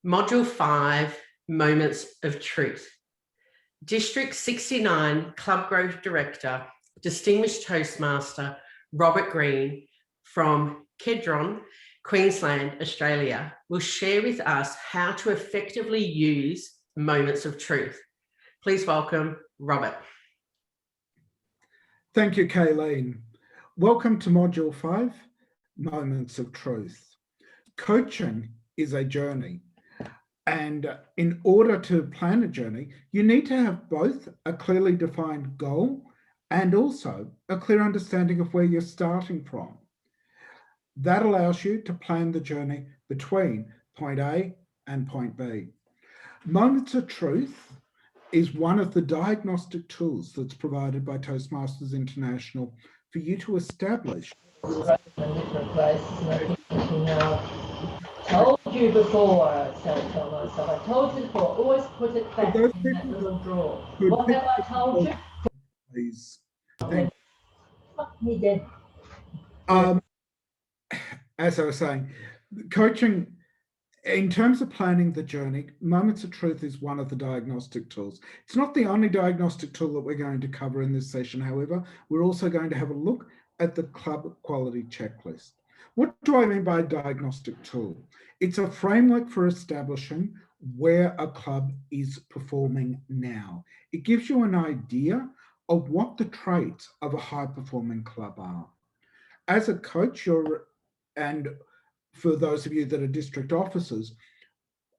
Module 5, Moments of Truth. District 69 Club Growth Director, Distinguished Toastmaster Robert Green from Kedron, Queensland, Australia, will share with us how to effectively use moments of truth. Please welcome Robert. Thank you, Kayleen. Welcome to Module 5, Moments of Truth. Coaching is a journey, and in order to plan a journey, you need to have both a clearly defined goal and also a clear understanding of where you're starting from. That allows you to plan the journey between point A and point B. Moments of Truth is one of the diagnostic tools that's provided by Toastmasters International for you to establish. Told you before, so tell myself. I told you before, always put it back in that little drawer. What have I told you? Please. Fuck me dead. As I was saying, coaching, in terms of planning the journey, Moments of Truth is one of the diagnostic tools. It's not the only diagnostic tool that we're going to cover in this session. However, we're also going to have a look at the club quality checklist. What do I mean by diagnostic tool? It's a framework for establishing where a club is performing now. It gives you an idea of what the traits of a high-performing club are. As a coach, and for those of you that are district officers,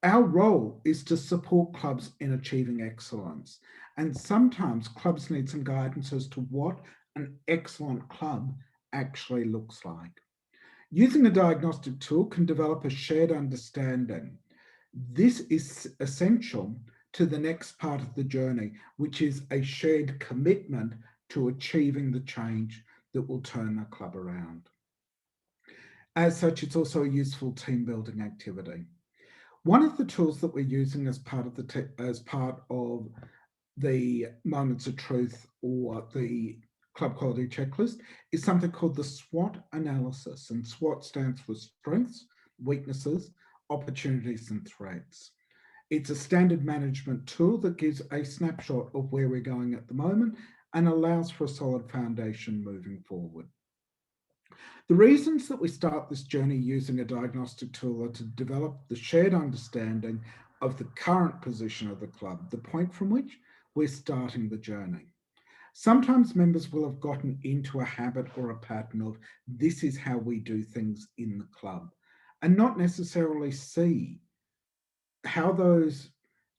our role is to support clubs in achieving excellence. And sometimes clubs need some guidance as to what an excellent club actually looks like. Using a diagnostic tool can develop a shared understanding. This is essential to the next part of the journey, which is a shared commitment to achieving the change that will turn the club around. As such, it's also a useful team building activity. One of the tools that we're using as part of the Moments of Truth or the Club Quality Checklist is something called the SWOT Analysis, and SWOT stands for Strengths, Weaknesses, Opportunities and Threats. It's a standard management tool that gives a snapshot of where we're going at the moment and allows for a solid foundation moving forward. The reasons that we start this journey using a diagnostic tool are to develop the shared understanding of the current position of the club, the point from which we're starting the journey. Sometimes members will have gotten into a habit or a pattern of this is how we do things in the club and not necessarily see how those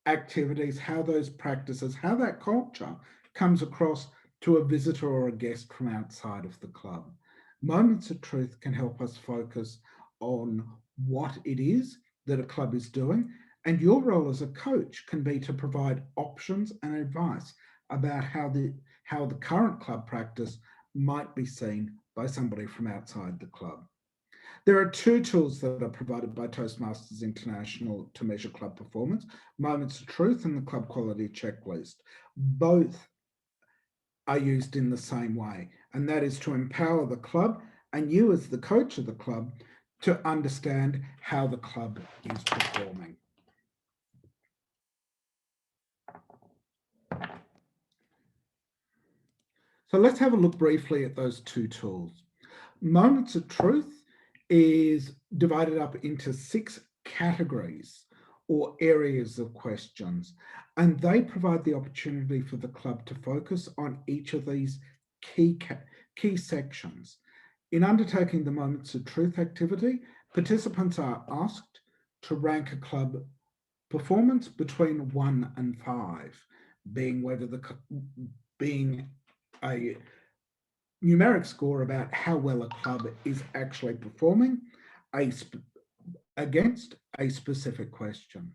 activities, how those practices, how that culture comes across to a visitor or a guest from outside of the club. Moments of Truth can help us focus on what it is that a club is doing, and your role as a coach can be to provide options and advice about how the current club practice might be seen by somebody from outside the club. There are two tools that are provided by Toastmasters International to measure club performance, Moments of Truth and the Club Quality Checklist. Both are used in the same way, and that is to empower the club and you as the coach of the club to understand how the club is performing. So let's have a look briefly at those two tools. Moments of Truth is divided up into 6 categories or areas of questions, and they provide the opportunity for the club to focus on each of these key sections. In undertaking the Moments of Truth activity, participants are asked to rank a club performance between 1 and 5, being a numeric score about how well a club is actually performing against a specific question.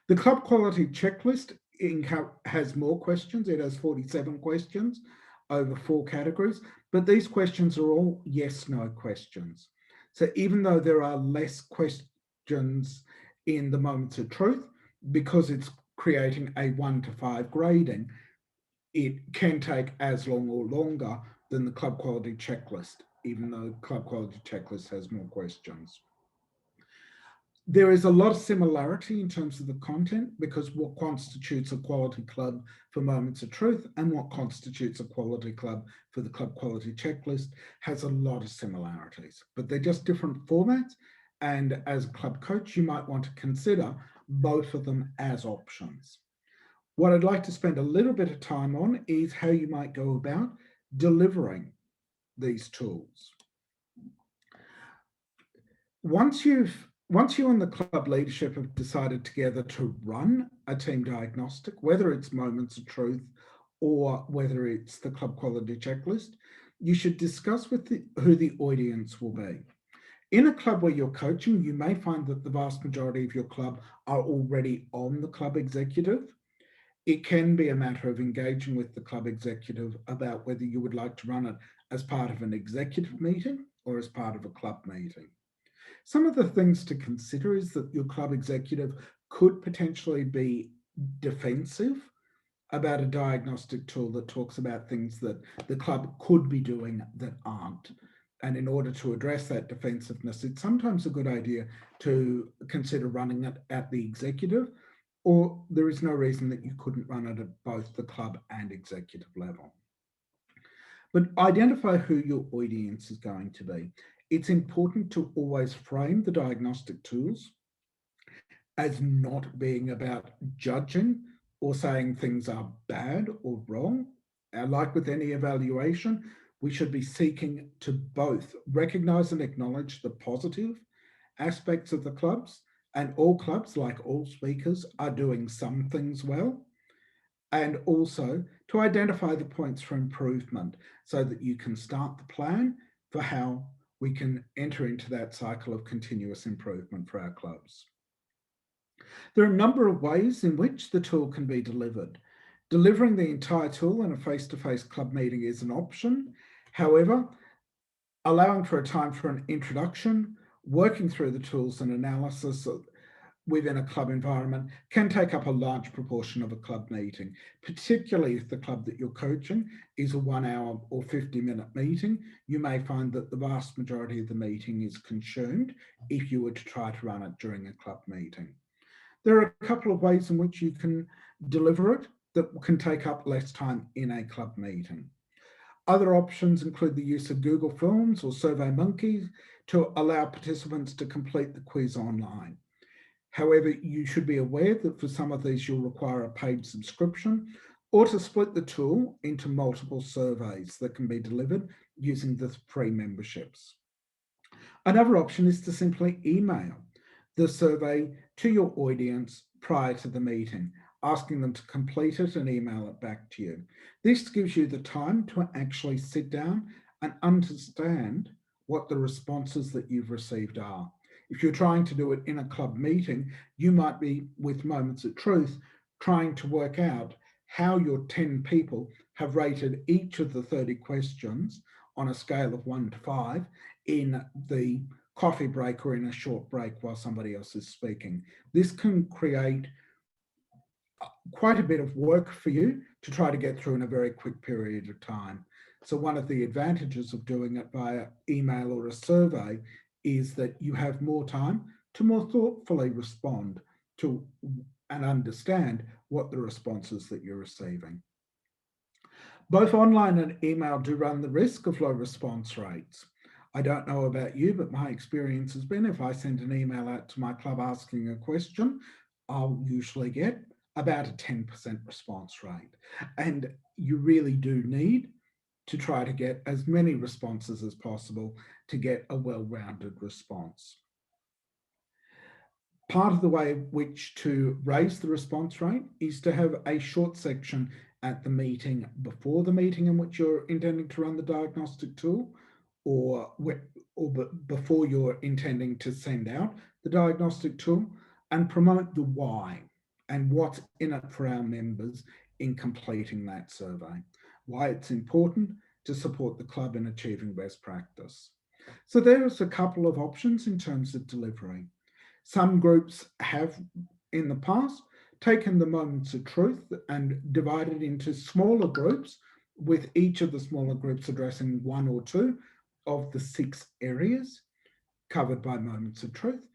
The Club Quality Checklist has more questions. It has 47 questions over 4 categories, but these questions are all yes/no questions. So even though there are less questions in the Moments of Truth, because it's creating a 1 to 5 grading, it can take as long or longer than the Club Quality Checklist, even though Club Quality Checklist has more questions. There is a lot of similarity in terms of the content, because what constitutes a quality club for Moments of Truth and what constitutes a quality club for the Club Quality Checklist has a lot of similarities, but they're just different formats. And as a club coach, you might want to consider both of them as options. What I'd like to spend a little bit of time on is how you might go about delivering these tools. Once you and the club leadership have decided together to run a team diagnostic, whether it's Moments of Truth or whether it's the Club Quality Checklist, you should discuss with who the audience will be. In a club where you're coaching, you may find that the vast majority of your club are already on the club executive. It can be a matter of engaging with the club executive about whether you would like to run it as part of an executive meeting or as part of a club meeting. Some of the things to consider is that your club executive could potentially be defensive about a diagnostic tool that talks about things that the club could be doing that aren't. And in order to address that defensiveness, it's sometimes a good idea to consider running it at the executive, or there is no reason that you couldn't run it at both the club and executive level. But identify who your audience is going to be. It's important to always frame the diagnostic tools as not being about judging or saying things are bad or wrong. Like with any evaluation, we should be seeking to both recognize and acknowledge the positive aspects of the clubs, and all clubs, like all speakers, are doing some things well, and also to identify the points for improvement so that you can start the plan for how we can enter into that cycle of continuous improvement for our clubs. There are a number of ways in which the tool can be delivered. Delivering the entire tool in a face-to-face club meeting is an option. However, allowing for a time for an introduction, working through the tools and analysis within a club environment can take up a large proportion of a club meeting, particularly if the club that you're coaching is a 1 hour or 50-minute meeting. You may find that the vast majority of the meeting is consumed if you were to try to run it during a club meeting. There are a couple of ways in which you can deliver it that can take up less time in a club meeting. Other options include the use of Google Forms or SurveyMonkey to allow participants to complete the quiz online. However, you should be aware that for some of these, you'll require a paid subscription or to split the tool into multiple surveys that can be delivered using the free memberships. Another option is to simply email the survey to your audience prior to the meeting, asking them to complete it and email it back to you. This gives you the time to actually sit down and understand what the responses that you've received are. If you're trying to do it in a club meeting, you might be, with Moments of Truth, trying to work out how your 10 people have rated each of the 30 questions on a scale of 1 to 5 in the coffee break or in a short break while somebody else is speaking. This can create quite a bit of work for you to try to get through in a very quick period of time. So one of the advantages of doing it via email or a survey is that you have more time to more thoughtfully respond to and understand what the responses that you're receiving. Both online and email do run the risk of low response rates. I don't know about you, but my experience has been if I send an email out to my club asking a question, I'll usually get about a 10% response rate. And you really do need to try to get as many responses as possible to get a well-rounded response. Part of the way in which to raise the response rate is to have a short section at the meeting before the meeting in which you're intending to run the diagnostic tool, or before you're intending to send out the diagnostic tool, and promote the why and what's in it for our members in completing that survey, why it's important to support the club in achieving best practice. So there's a couple of options in terms of delivery. Some groups have in the past taken the Moments of Truth and divided into smaller groups, with each of the smaller groups addressing 1 or 2 of the 6 areas covered by Moments of Truth.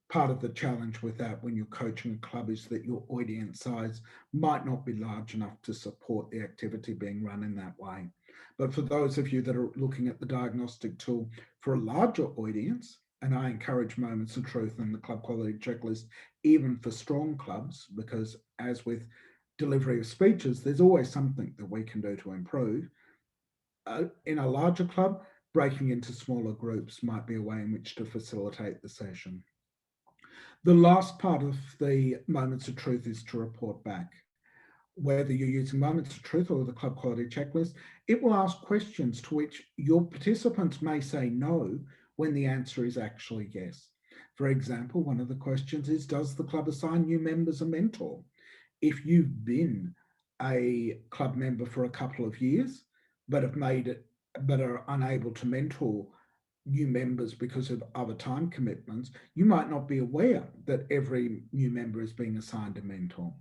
part of the challenge with that when you're coaching a club is that your audience size might not be large enough to support the activity being run in that way. But for those of you that are looking at the diagnostic tool for a larger audience, and I encourage Moments of Truth and the Club Quality Checklist, even for strong clubs, because as with delivery of speeches, there's always something that we can do to improve. In a larger club, breaking into smaller groups might be a way in which to facilitate the session. The last part of the Moments of Truth is to report back. Whether you're using Moments of Truth or the Club Quality Checklist, it will ask questions to which your participants may say no when the answer is actually yes. For example, one of the questions is, does the club assign new members a mentor? If you've been a club member for a couple of years, but are unable to mentor new members because of other time commitments, you might not be aware that every new member is being assigned a mentor.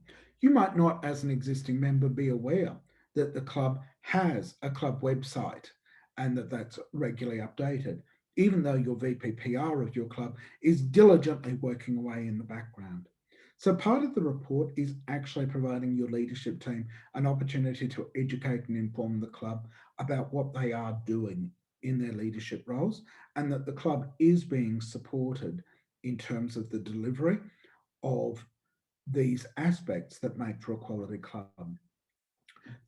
You might not, as an existing member, be aware that the club has a club website and that that's regularly updated, even though your VPPR of your club is diligently working away in the background. So part of the report is actually providing your leadership team an opportunity to educate and inform the club about what they are doing in their leadership roles, and that the club is being supported in terms of the delivery of these aspects that make for a quality club.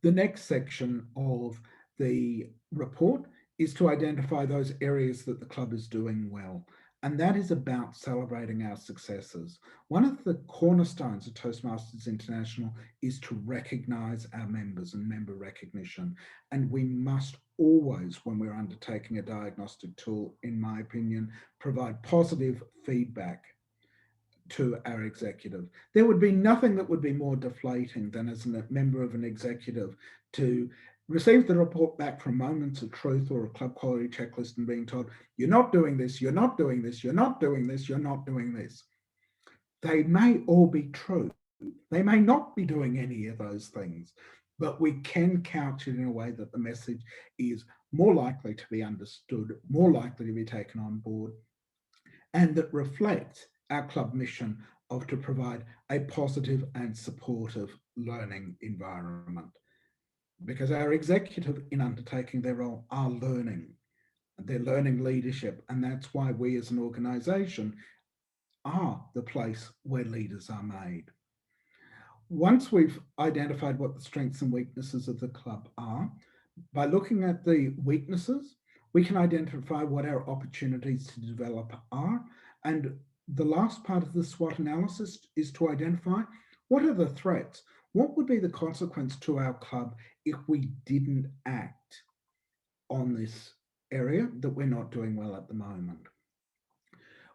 The next section of the report is to identify those areas that the club is doing well. And that is about celebrating our successes. One of the cornerstones of Toastmasters International is to recognize our members and member recognition. And we must always, when we're undertaking a diagnostic tool, in my opinion, provide positive feedback to our executive. There would be nothing that would be more deflating than, as a member of an executive, to receive the report back from Moments of Truth or a Club Quality Checklist and being told, you're not doing this, you're not doing this, you're not doing this, you're not doing this. They may all be true. They may not be doing any of those things, but we can couch it in a way that the message is more likely to be understood, more likely to be taken on board, and that reflects our club mission of to provide a positive and supportive learning environment. Because our executive, in undertaking their role, are learning. They're learning leadership, and that's why we as an organisation are the place where leaders are made. Once we've identified what the strengths and weaknesses of the club are, by looking at the weaknesses, we can identify what our opportunities to develop are. And the last part of the SWOT analysis is to identify what are the threats. What would be the consequence to our club if we didn't act on this area that we're not doing well at the moment?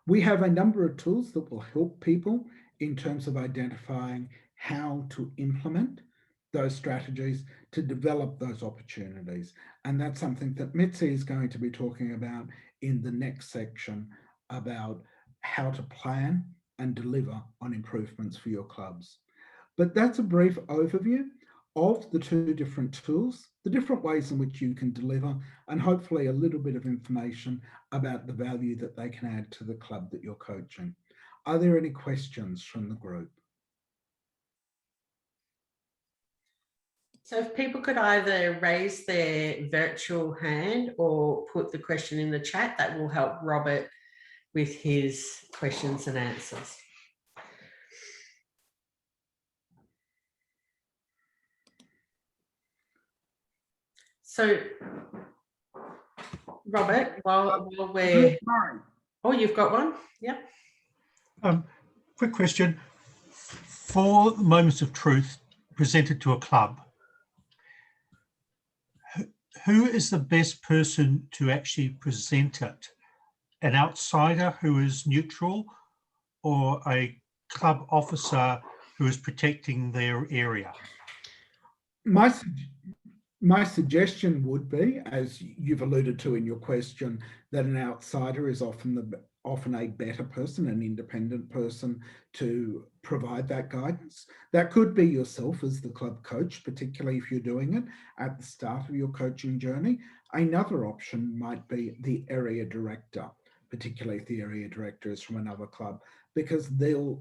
We have a number of tools that will help people in terms of identifying how to implement those strategies to develop those opportunities. And that's something that Mitzi is going to be talking about in the next section about how to plan and deliver on improvements for your clubs. But that's a brief overview of the two different tools, the different ways in which you can deliver, and hopefully a little bit of information about the value that they can add to the club that you're coaching. Are there any questions from the group? So if people could either raise their virtual hand or put the question in the chat, that will help Robert with his questions and answers. So, Robert, while we're... Oh, you've got one? Yep. Quick question. For Moments of Truth presented to a club, who is the best person to actually present it? An outsider who is neutral, or a club officer who is protecting their area? My suggestion would be, as you've alluded to in your question, that an outsider is often a better person, an independent person to provide that guidance. That could be yourself as the club coach, particularly if you're doing it at the start of your coaching journey. Another option might be the area director, particularly if the area director is from another club, because they'll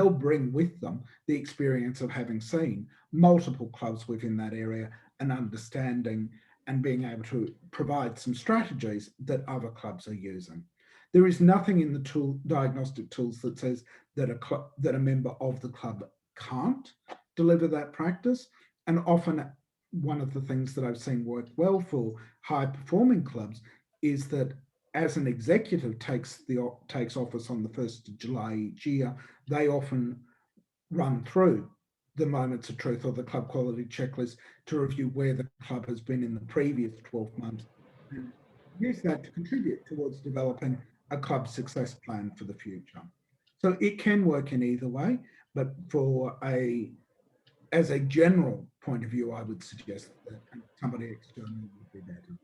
bring with them the experience of having seen multiple clubs within that area and understanding and being able to provide some strategies that other clubs are using. There is nothing in the diagnostic tools that says that a member of the club can't deliver that practice. And often one of the things that I've seen work well for high performing clubs is that as an executive takes office on the 1st of July each year, they often run through the moments of truth or the club quality checklist to review where the club has been in the previous 12 months and use that to contribute towards developing a club success plan for the future. So it can work in either way, but as a general point of view, I would suggest that somebody external would be better.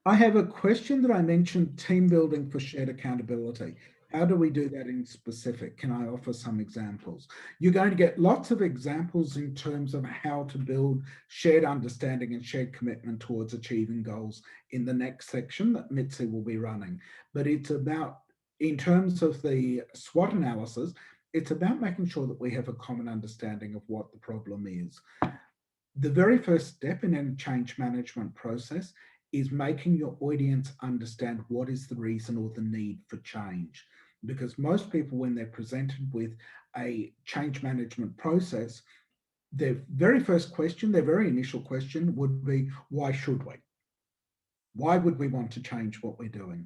I have a question that I mentioned, team building for shared accountability. How do we do that in specific? Can I offer some examples? You're going to get lots of examples in terms of how to build shared understanding and shared commitment towards achieving goals in the next section that Mitzi will be running. But it's about, in terms of the SWOT analysis, it's about making sure that we have a common understanding of what the problem is. The very first step in any change management process is making your audience understand what is the reason or the need for change. Because most people, when they're presented with a change management process, their very first question, their very initial question would be, why should we? Why would we want to change what we're doing?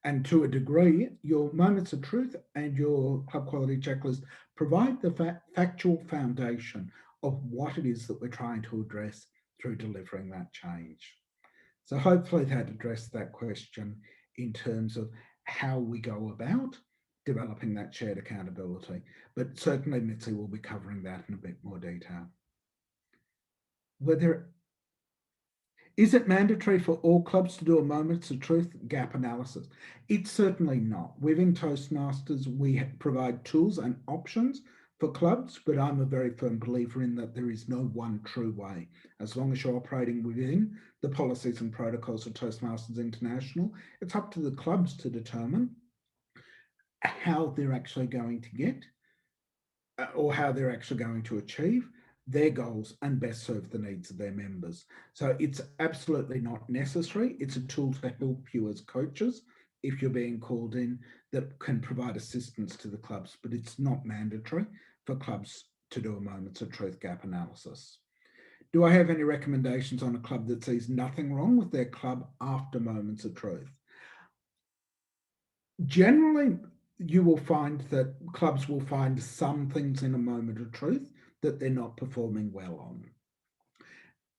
And to a degree, your moments of truth and your club quality checklist provide the factual foundation of what it is that we're trying to address through delivering that change. So hopefully that addressed that question in terms of how we go about developing that shared accountability. But certainly Mitzi will be covering that in a bit more detail. Is it mandatory for all clubs to do a moments of truth gap analysis? It's certainly not. Within Toastmasters, we provide tools and options for clubs, but I'm a very firm believer in that there is no one true way. As long as you're operating within the policies and protocols of Toastmasters International, it's up to the clubs to determine how they're actually going to get or how they're actually going to achieve their goals and best serve the needs of their members. So it's absolutely not necessary. It's a tool to help you as coaches if you're being called in that can provide assistance to the clubs, but it's not mandatory for clubs to do a moments of truth gap analysis. Do I have any recommendations on a club that sees nothing wrong with their club after moments of truth? Generally, you will find that clubs will find some things in a moment of truth that they're not performing well on.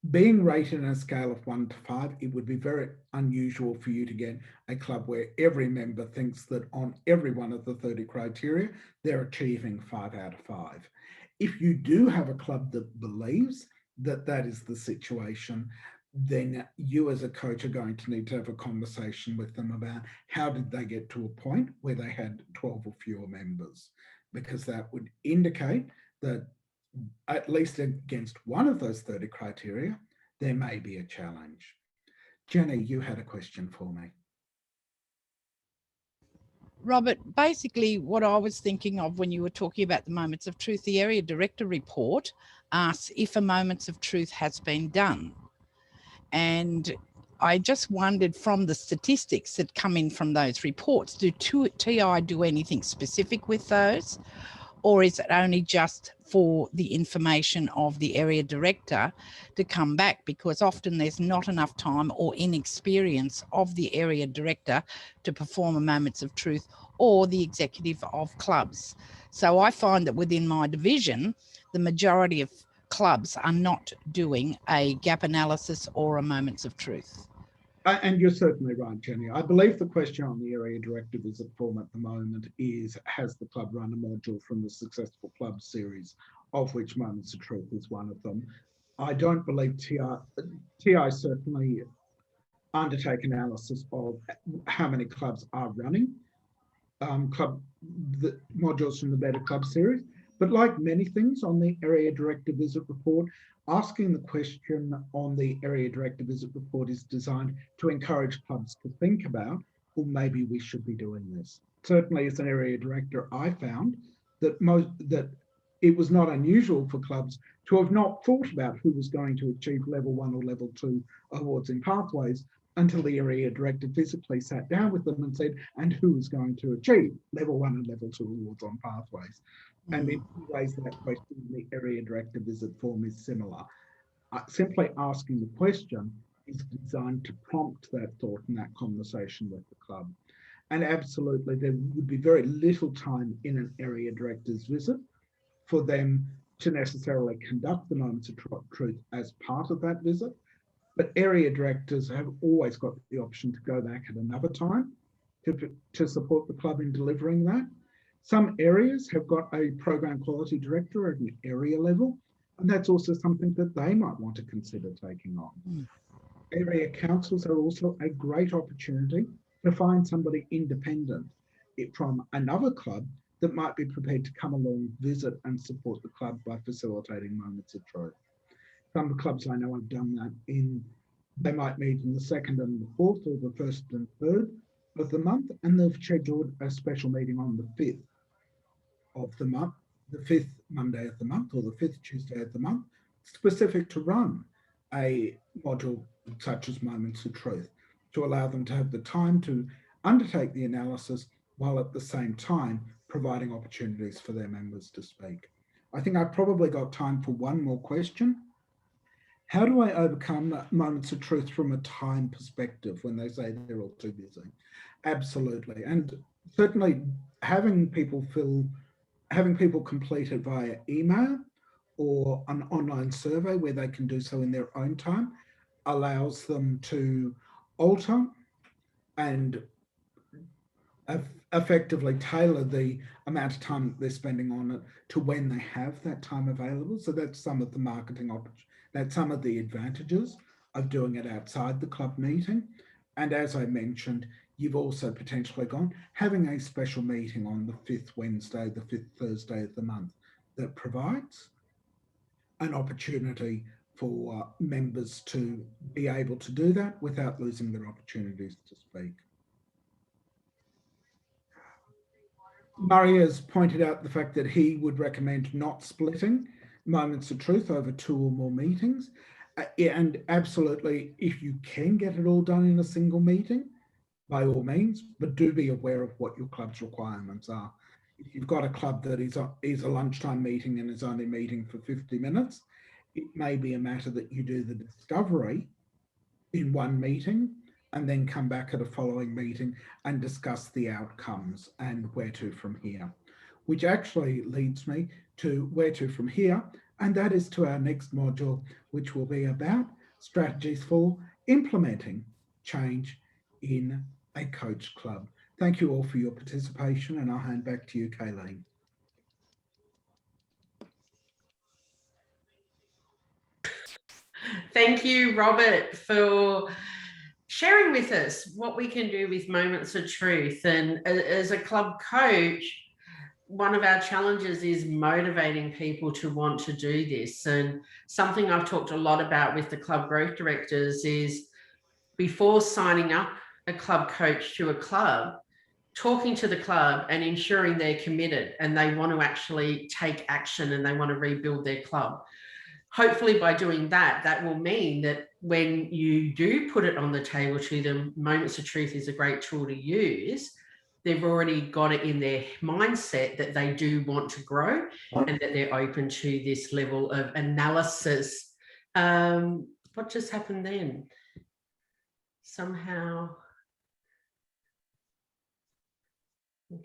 Being rated on a scale of 1 to 5, it would be very unusual for you to get a club where every member thinks that on every one of the 30 criteria, they're achieving 5 out of 5. If you do have a club that believes that that is the situation, then you as a coach are going to need to have a conversation with them about how did they get to a point where they had 12 or fewer members, because that would indicate that at least against one of those 30 criteria, there may be a challenge. Jenny, you had a question for me. Robert, basically what I was thinking of when you were talking about the moments of truth, the area director report asks if a moments of truth has been done. And I just wondered, from the statistics that come in from those reports, do TI do anything specific with those? Or is it only just for the information of the area director to come back? Because often there's not enough time or inexperience of the area director to perform a moments of truth, or the executive of clubs. So I find that within my division, the majority of clubs are not doing a gap analysis or a moments of truth. And you're certainly right, Jenny. I believe the question on the area director visit form at the moment is, has the club run a module from the Successful Club series, of which Moments of Truth is one of them. I don't believe TI certainly undertake analysis of how many clubs are running the modules from the Better Club series. But like many things on the area director visit report, asking the question on the area director visit report is designed to encourage clubs to think about well, maybe we should be doing this. Certainly as an area director, I found that that it was not unusual for clubs to have not thought about who was going to achieve level 1 or level 2 awards in pathways until the area director physically sat down with them and said, and who is going to achieve level 1 and level 2 awards on pathways. And in some ways that question in the area director visit form is similar. Simply asking the question is designed to prompt that thought and that conversation with the club. And absolutely, there would be very little time in an area director's visit for them to necessarily conduct the moments of truth as part of that visit. But area directors have always got the option to go back at another time to support the club in delivering that. Some areas have got a program quality director at an area level, and that's also something that they might want to consider taking on. Area councils are also a great opportunity to find somebody independent from another club that might be prepared to come along, visit and support the club by facilitating moments of truth. Some clubs I know have done that they might meet in the 2nd and the 4th or the 1st and 3rd of the month, and they've scheduled a special meeting on the 5th of the month, the 5th Monday of the month or the 5th Tuesday of the month, specific to run a module such as Moments of Truth, to allow them to have the time to undertake the analysis while at the same time providing opportunities for their members to speak. I think I've probably got time for one more question. How do I overcome moments of truth from a time perspective when they say they're all too busy? Absolutely. And certainly having people complete it via email or an online survey where they can do so in their own time allows them to alter and effectively tailor the amount of time that they're spending on it to when they have that time available. So that's some of the marketing opportunities. That's some of the advantages of doing it outside the club meeting. And as I mentioned, you've also potentially gone having a special meeting on the 5th Wednesday, the 5th Thursday of the month that provides an opportunity for members to be able to do that without losing their opportunities to speak. Murray has pointed out the fact that he would recommend not splitting moments of truth over 2 or more meetings. And absolutely, if you can get it all done in a single meeting, by all means, but do be aware of what your club's requirements are. If you've got a club that is a lunchtime meeting and is only meeting for 50 minutes, it may be a matter that you do the discovery in one meeting and then come back at a following meeting and discuss the outcomes and where to from here, which actually leads me to where to from here, and that is to our next module, which will be about strategies for implementing change in a coach club. Thank you all for your participation, and I'll hand back to you, Kayleen. Thank you, Robert, for sharing with us what we can do with moments of truth. And as a club coach, one of our challenges is motivating people to want to do this. And something I've talked a lot about with the club growth directors is before signing up a club coach to a club, talking to the club and ensuring they're committed and they want to actually take action and they want to rebuild their club. Hopefully by doing that, that will mean that when you do put it on the table to them, Moments of Truth is a great tool to use. They've already got it in their mindset that they do want to grow and that they're open to this level of analysis. What just happened then? Somehow. Okay.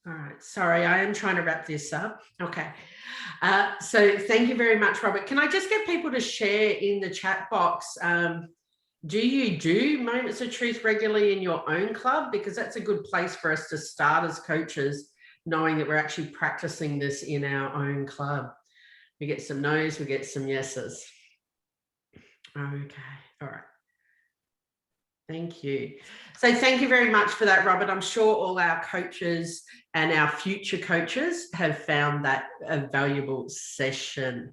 All right, sorry, I am trying to wrap this up. Okay, so thank you very much, Robert. Can I just get people to share in the chat box? Do you do Moments of Truth regularly in your own club? Because that's a good place for us to start as coaches, knowing that we're actually practicing this in our own club. We get some no's, we get some yeses. Okay, all right. Thank you. So thank you very much for that, Robert. I'm sure all our coaches and our future coaches have found that a valuable session.